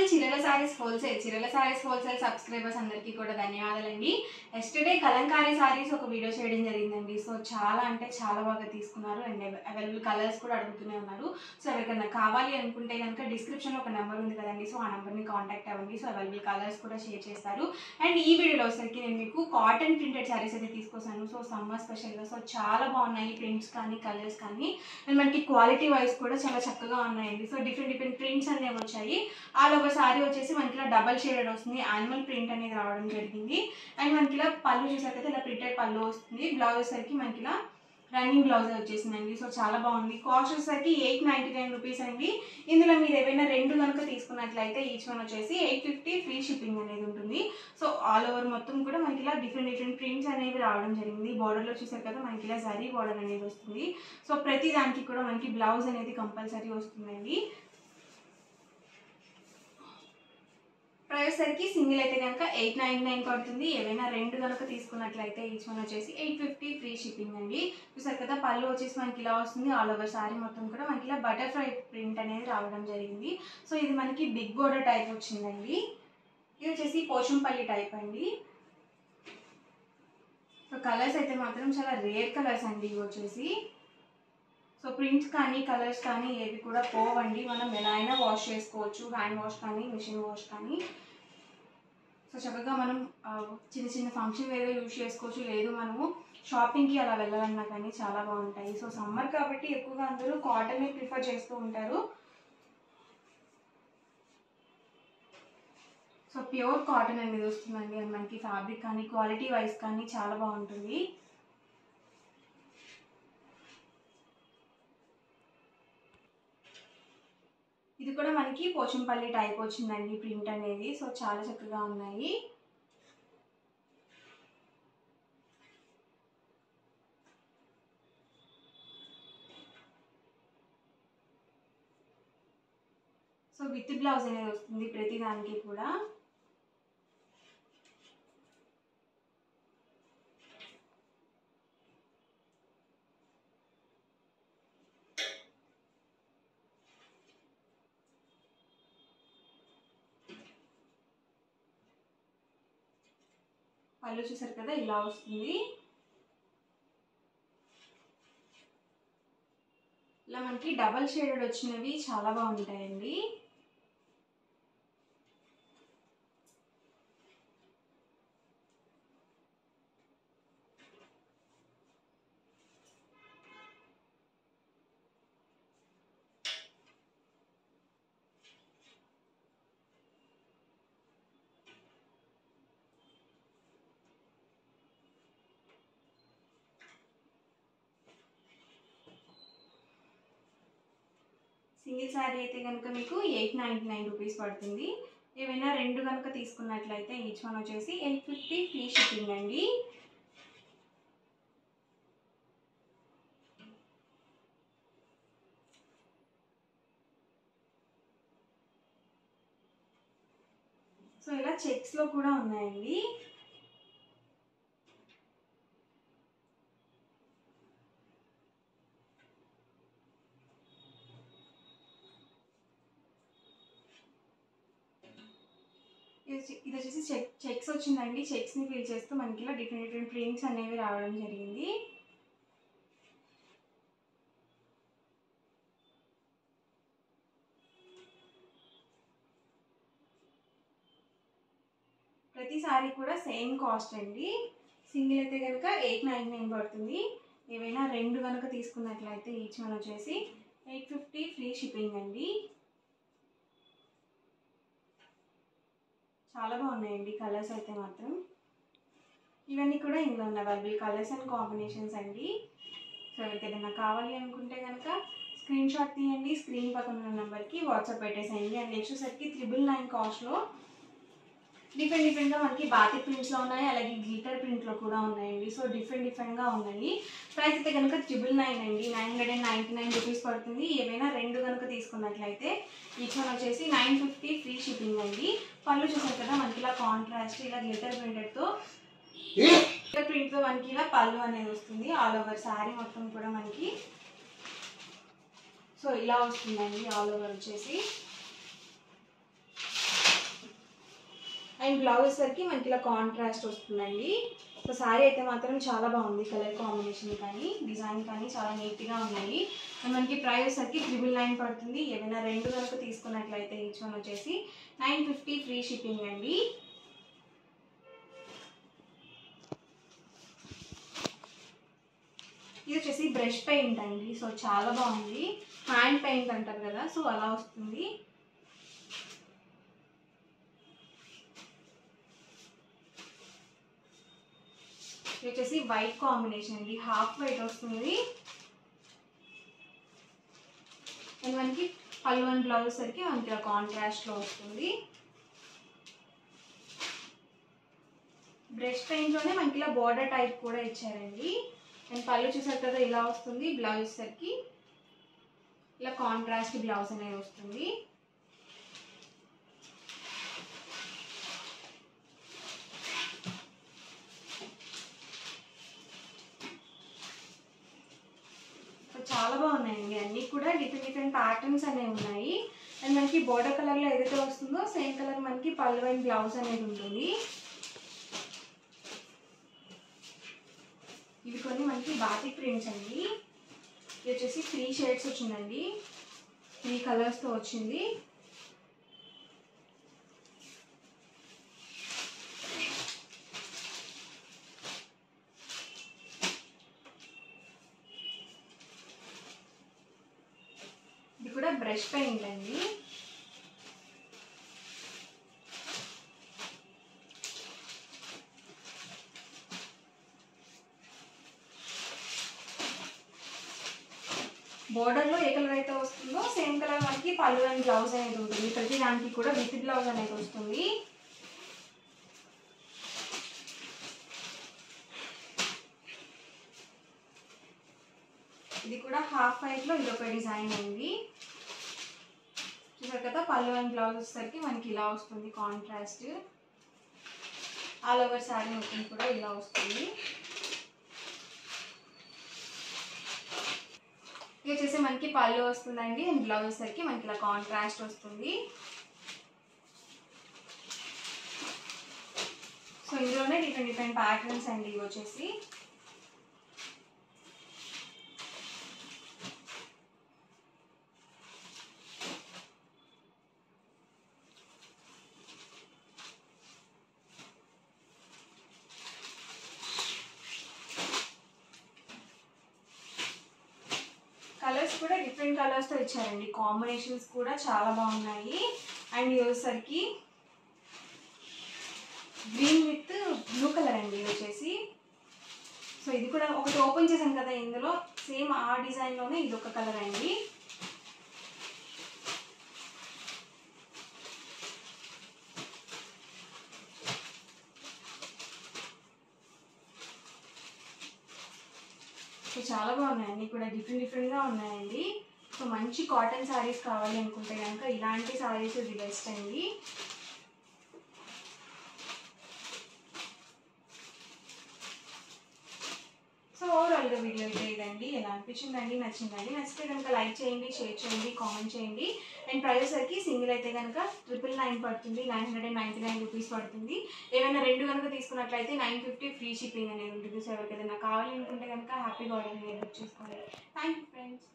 Chirala saris wholesale subscribers అందరికీ కూడా ధన్యవాదాలండి. ఎస్టర్డే కలంకారీ సారీస్ ఒక వీడియో చేయడం జరిగిందండి. సో చాలా అంటే చాలా బాగా తీసుకున్నారు అండ్ అవైలబుల్ కలర్స్ కూడా అడుగుతూనే ఉన్నారు. సో ఎవరికైనా కావాలి అనుకుంటే కనుక డిస్క్రిప్షన్లో ఒక నెంబర్ ఉంది కదండి, సో ఆ నెంబర్ని కాంటాక్ట్ అవ్వండి. సో అవైలబుల్ కలర్స్ కూడా షేర్ చేస్తారు. అండ్ ఈ వీడియోలో వచ్చేసరికి నేను మీకు కాటన్ ప్రింటెడ్ సారీస్ అయితే తీసుకొస్తాను. సో సమ్మర్ స్పెషల్గా సో చాలా బాగున్నాయి ప్రింట్స్ కానీ కలర్స్ కానీ, అండ్ మనకి క్వాలిటీ వైజ్ కూడా చాలా చక్కగా ఉన్నాయండి. సో డిఫరెంట్ ప్రింట్స్ అనేవి వచ్చాయి. ఆల్ ఓవర్ సారీ వచ్చేసి మనకి ఇలా డబల్ షేడెడ్ వస్తుంది, యానిమల్ ప్రింట్ అనేది రావడం జరిగింది. అండ్ మనకి ఇలా పళ్ళు చూసాకైతే ఇలా ప్రింటెడ్ పళ్ళు వస్తుంది. బ్లౌజ్ వచ్చేసరికి మనకి ఇలా రన్నింగ్ బ్లౌజ్ వచ్చేసిందండి. సో చాలా బాగుంది. కాస్ట్ వచ్చేసరికి 899 రూపీస్ అండి. ఇందులో మీరు ఏవైనా రెండు కనుక తీసుకున్నట్లయితే ఈచ్ వన్ వచ్చేసి 850 ఫ్రీ షిప్పింగ్ అనేది ఉంటుంది. సో ఆల్ ఓవర్ మొత్తం కూడా మనకి ఇలా డిఫరెంట్ ప్రింట్స్ అనేవి రావడం జరిగింది. బార్డర్లో చూసారు కదా మనకి ఇలా జరీ బార్డర్ అనేది వస్తుంది. సో ప్రతి దానికి కూడా మనకి బ్లౌజ్ అనేది కంపల్సరీ వస్తుందండి. ప్రైస్ సరికి సింగిల్ అయితే కనుక 899 పడుతుంది. ఏవైనా రెండు కనుక తీసుకున్నట్లయితే ఈచ్ వన్ వచ్చేసి 850 ఫ్రీ షిప్పింగ్ అండి. చూసారు కదా పళ్ళు వచ్చేసి మనకి ఇలా వస్తుంది. ఆల్ ఓవర్ సారీ మొత్తం కూడా మనకి ఇలా బటర్ఫ్లై ప్రింట్ అనేది రావడం జరిగింది. సో ఇది మనకి బిగ్ బోర్డర్ టైప్ వచ్చిందండి. ఇది వచ్చేసి పోచంపల్లి టైప్ అండి. సో కలర్స్ అయితే మాత్రం చాలా రేర్ కలర్స్ అండి ఇవి వచ్చేసి. సో ప్రింట్స్ కానీ కలర్స్ కానీ ఏవి కూడా పోవండి. మనం ఎలా అయినా వాష్ చేసుకోవచ్చు, హ్యాండ్ వాష్ కానీ మిషన్ వాష్ కానీ. సో చక్కగా మనం చిన్న ఫంక్షన్ వేరే యూజ్ చేసుకోవచ్చు, లేదు మనము షాపింగ్కి అలా వెళ్ళాలన్నా కానీ చాలా బాగుంటాయి. సో సమ్మర్ కాబట్టి ఎక్కువగా అందరూ కాటన్ ప్రిఫర్ చేస్తూ ఉంటారు. సో ప్యూర్ కాటన్ అనేది వస్తుందండి. అది మనకి ఫ్యాబ్రిక్ కానీ క్వాలిటీ వైజ్ కానీ చాలా బాగుంటుంది. ఇది కూడా మనకి పోచంపల్లి టైప్ వచ్చిందండి ప్రింట్ అనేది. సో చాలా చక్కగా ఉన్నాయి. సో విత్ బ్లౌజ్ అనేది వస్తుంది ప్రతి దానికి కూడా. పళ్ళు చూసారు కదా ఇలా వస్తుంది. ఇలా మనకి డబల్ షేడెడ్ వచ్చినవి చాలా బాగుంటాయండి. సింగిల్ శారీ అయితే కనుక మీకు 899 రూపీస్ పడుతుంది. ఏవైనా రెండు కనుక తీసుకున్నట్లయితే ఈచ్ వన్ వచ్చేసి 850 ఫ్రీ షిప్పింగ్ అండి. సో ఇలా చెక్స్లో కూడా ఉన్నాయండి. ఇది వచ్చేసి చెక్స్ వచ్చిందండి. చెక్స్ని ఫిల్ చేస్తూ మనకి ఇలా డిఫరెంట్ ప్రింట్స్ అనేవి రావడం జరిగింది. ప్రతి సారీ కూడా సేమ్ కాస్ట్ అండి. సింగిల్ అయితే కనుక 899 పడుతుంది. ఏవైనా రెండు కనుక తీసుకున్నట్లయితే ఈచ్ వన్ వచ్చేసి 850 ఫ్రీ షిప్పింగ్ అండి. చాలా బాగున్నాయండి కలర్స్ అయితే మాత్రం. ఇవన్నీ కూడా ఇందులో ఉన్న అవైలబుల్ కలర్స్ అండ్ కాంబినేషన్స్ అండి. సో ఎవరికి ఏదైనా కావాలి అనుకుంటే కనుక స్క్రీన్ షాట్ తీయండి, స్క్రీన్ పక్కన ఉన్న నెంబర్కి వాట్సాప్ పెట్టేసేయండి. అండ్ నెక్స్ట్ వచ్చేసరికి 999 కాస్ట్లో డిఫరెంట్గా మనకి బాతిక్ ప్రింట్స్లో ఉన్నాయి, అలాగే గ్లిటర్ ప్రింట్లో కూడా ఉన్నాయండి. సో డిఫరెంట్గా ఉన్నాయి. ప్రైస్ అయితే కనుక 999 అండి, 999 రూపీస్ పడుతుంది. ఏవైనా రెండు కనుక తీసుకున్నట్లయితే ఈచ్ వన్ వచ్చేసి 950 ఫ్రీ షిప్పింగ్ అండి. పళ్ళు చూసారు కదా మనకి ఇలా కాంట్రాస్ట్ ఇలా గ్లిటర్ ప్రింట్తో మనకి ఇలా పళ్ళు అనేది వస్తుంది. ఆల్ ఓవర్ శారీ మొత్తం కూడా మనకి సో ఇలా వస్తుందండి. ఆల్ ఓవర్ వచ్చేసి అండ్ బ్లౌజ్ వచ్చేసరికి మనకి ఇలా కాంట్రాస్ట్ వస్తుందండి. సో శారీ అయితే మాత్రం చాలా బాగుంది, కలర్ కాంబినేషన్ కానీ డిజైన్ కానీ చాలా నీట్గా ఉన్నాయి. అండ్ మనకి ప్రైస్ వచ్చేసరికి 999 పడుతుంది. ఏమైనా రెండు కనుక తీసుకున్నట్లయితే ఈచ్ వన్ వచ్చేసి 950 ఫ్రీ షిప్పింగ్ అండి. ఇది వచ్చేసి బ్రష్ పెయింట్ అండి. సో చాలా బాగుంది, హ్యాండ్ పెయింట్ అంటారు కదా, సో అలా వస్తుంది. ఇది వచ్చేసి వైట్ కాంబినేషన్ అండి, హాఫ్ వైట్ వస్తుంది. అండ్ మనకి పళ్ళు అండ్ బ్లౌజ్ సరికి మనకి ఇలా కాంట్రాస్ట్లో వస్తుంది. బ్రష్ పెయింట్లోనే మనకి ఇలా బోర్డర్ టైప్ కూడా ఇచ్చారండి. అండ్ పళ్ళు చూసారు కదా ఇలా వస్తుంది. బ్లౌజ్ సరికి ఇలా కాంట్రాస్ట్ బ్లౌజ్ అనేది వస్తుంది. చాలా బాగున్నాయండి, అన్నీ కూడా డిఫరెంట్ ప్యాటర్న్స్ అనేవి ఉన్నాయి. అండ్ మనకి బోర్డర్ కలర్లో ఏదైతే వస్తుందో సేమ్ కలర్ మనకి పళ్ళు అండ్ బ్లౌజ్ అనేది ఉంటుంది. ఇవి కొన్ని మనకి బాటిక్ ప్రింట్స్ అండి. ఇది వచ్చేసి 3 షేడ్స్ వచ్చిందండి, 3 కలర్స్తో వచ్చింది. ఇది కూడా బ్రష్ పెయింట్ అండి. బోర్డర్లో ఏ కలర్ అయితే వస్తుందో సేమ్ కలర్ మనకి పళ్ళు అండ్ బ్లౌజ్ అనేది ఉంటుంది. ప్రతి దానికి కూడా విత్ బ్లౌజ్ అనేది వస్తుంది. ఇది కూడా హాఫ్ వైట్లో ఇదొక డిజైన్ ఉంది. చూసారు కదా, పళ్ళు అండ్ బ్లౌజ్ వచ్చేసరికి మనకి ఇలా వస్తుంది కాంట్రాస్ట్. ఆల్ ఓవర్ శారీ మొత్తం కూడా ఇలా వస్తుంది. ఇది వచ్చేసి మనకి పళ్ళు వస్తుందండి. అండ్ బ్లౌజ్ వచ్చేసరికి మనకి ఇలా కాంట్రాస్ట్ వస్తుంది. సో ఇందులోనే డిఫరెంట్ ప్యాటర్న్స్ అండి ఇవి వచ్చేసి. కలర్స్ కూడా డిఫరెంట్ కలర్స్తో ఇచ్చారండి, కాంబినేషన్స్ కూడా చాలా బాగున్నాయి. అండ్ ఇది వచ్చేసరికి గ్రీన్ విత్ బ్లూ కలర్ అండి ఇది వచ్చేసి. సో ఇది కూడా ఒకటి ఓపెన్ చేశాను కదా, ఇందులో సేమ్ ఆ డిజైన్లోనే ఇది ఒక కలర్ అండి. సో చాలా బాగున్నాయి, అన్నీ కూడా డిఫరెంట్గా ఉన్నాయండి. సో మంచి కాటన్ శారీస్ కావాలి అనుకుంటే కనుక ఇలాంటి శారీస్ ఇది బెస్ట్ అండి. సో ఓవరాల్గా వీడియో అయితే ఇదండి. ఎలా అనిపించిందండి, నచ్చిందండి? నచ్చితే కనుక లైక్ చేయండి, షేర్ చేయండి, కామెంట్ చేయండి. అండ్ ప్రైస్ సరికి సింగిల్ అయితే కనుక 999 పడుతుంది, 999 రూపీస్ పడుతుంది. ఏమైనా రెండు కనుక తీసుకున్నట్లయితే 950 ఫ్రీ షిప్పింగ్ అనేది ఉంటుంది. సో ఎవరికైనా కావాలి అనుకుంటే కనుక హ్యాపీగా ఆర్డర్ అనేది బుక్ చేసుకోండి. Thank you friends.